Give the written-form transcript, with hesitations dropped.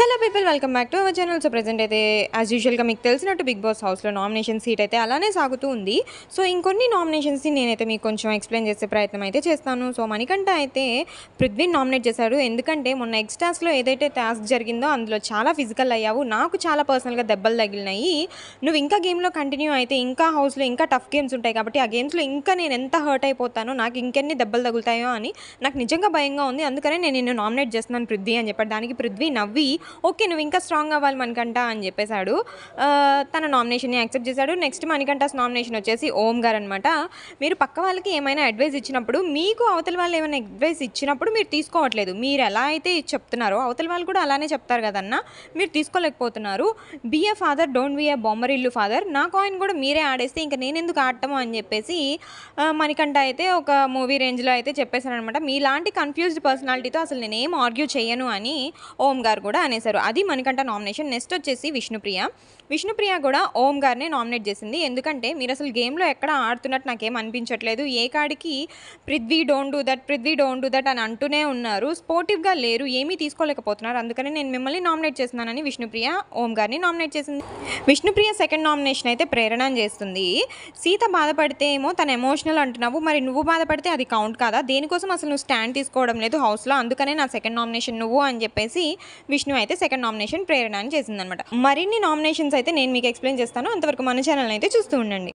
Hello people, welcome back to our channel. So present అయితే as యూజువల్గా మీకు తెలిసినట్టు బిగ్ బాస్ హౌస్లో నామినేషన్ సీట్ అయితే అలానే సాగుతూ ఉంది. సో ఇంకొన్ని నామినేషన్స్ని నేనైతే మీకు కొంచెం ఎక్స్ప్లెయిన్ చేసే ప్రయత్నం అయితే చేస్తాను. సో మణికంఠ అయితే పృథ్వీని నామినేట్ చేశాడు. ఎందుకంటే మొన్న ఎక్స్టాస్లో ఏదైతే టాస్క్ జరిగిందో అందులో చాలా ఫిజికల్ అయ్యావు, నాకు చాలా పర్సనల్గా దెబ్బలు తగిలినాయి. నువ్వు ఇంకా గేమ్లో కంటిన్యూ అయితే ఇంకా హౌస్లో ఇంకా టఫ్ గేమ్స్ ఉంటాయి కాబట్టి ఆ గేమ్స్లో ఇంకా నేను ఎంత హర్ట్ అయిపోతానో, నాకు ఇంకెన్ని దెబ్బలు తగులుతాయో అని నాకు నిజంగా భయంగా ఉంది. అందుకనే నేను నిన్ను నామినేట్ చేస్తున్నాను పృథ్వీ అని చెప్పాడు. దానికి పృథ్వీ నవ్వి ఓకే నువ్వు ఇంకా స్ట్రాంగ్ అవ్వాలి మణికంఠ అని చెప్పేశాడు. తన నామినేషన్ని యాక్సెప్ట్ చేశాడు. నెక్స్ట్ మణికంఠస్ నామినేషన్ వచ్చేసి ఓం గారు అనమాట. మీరు పక్క వాళ్ళకి ఏమైనా అడ్వైస్ ఇచ్చినప్పుడు, మీకు అవతల వాళ్ళు ఏమైనా అడ్వైస్ ఇచ్చినప్పుడు మీరు తీసుకోవట్లేదు. మీరు ఎలా అయితే చెప్తున్నారో అవతల వాళ్ళు కూడా అలానే చెప్తారు కదన్నా, మీరు తీసుకోలేకపోతున్నారు. Be a father, don't be a Bommarillu father. నా కాయిన్ కూడా మీరే ఆడేస్తే ఇంకా నేను ఎందుకు ఆడటము అని చెప్పేసి మణికంఠ అయితే ఒక మూవీ రేంజ్లో అయితే చెప్పేశారనమాట. మీలాంటి కన్ఫ్యూజ్డ్ పర్సనాలిటీతో అసలు నేనేం ఆర్గ్యూ చేయను అని ఓం గారు కూడా అనేసారు. అది మణికంఠ నామినేషన్. నెక్స్ట్ వచ్చేసి విష్ణుప్రియ కూడా ఓం గారిని నామినేట్ చేసింది. ఎందుకంటే మీరు అసలు గేమ్లో ఎక్కడ ఆడుతున్నట్టు నాకేం అనిపించట్లేదు, ఏ కాడికి పృథ్వీ డోంట్ డూ దట్ అని అంటూనే ఉన్నారు, స్పోర్టివ్గా లేరు, ఏమీ తీసుకోలేకపోతున్నారు. అందుకని నేను మిమ్మల్ని నామినేట్ చేస్తున్నానని విష్ణుప్రియ ఓం గారిని నామినేట్ చేసింది. విష్ణుప్రియ సెకండ్ నామినేషన్ అయితే ప్రేరణ చేస్తుంది. సీత బాధపడితే ఏమో తను ఎమోషనల్ అంటున్నావు, మరి నువ్వు బాధపడితే అది కౌంట్ కాదా, దేనికోసం అసలు నువ్వు స్టాండ్ తీసుకోవడం లేదు హౌస్లో, అందుకనే నా సెకండ్ నామినేషన్ నువ్వు అని చెప్పేసి విష్ణు అయితే సెకండ్ నామినేషన్ ప్రేరణ అని చేసిందనమాట. మరిన్ని నామినేషన్స్ అయితే నేను మీకు ఎక్స్ప్లెయిన్ చేస్తాను. అంతవరకు మన ఛానల్ అయితే చూస్తూ ఉండండి.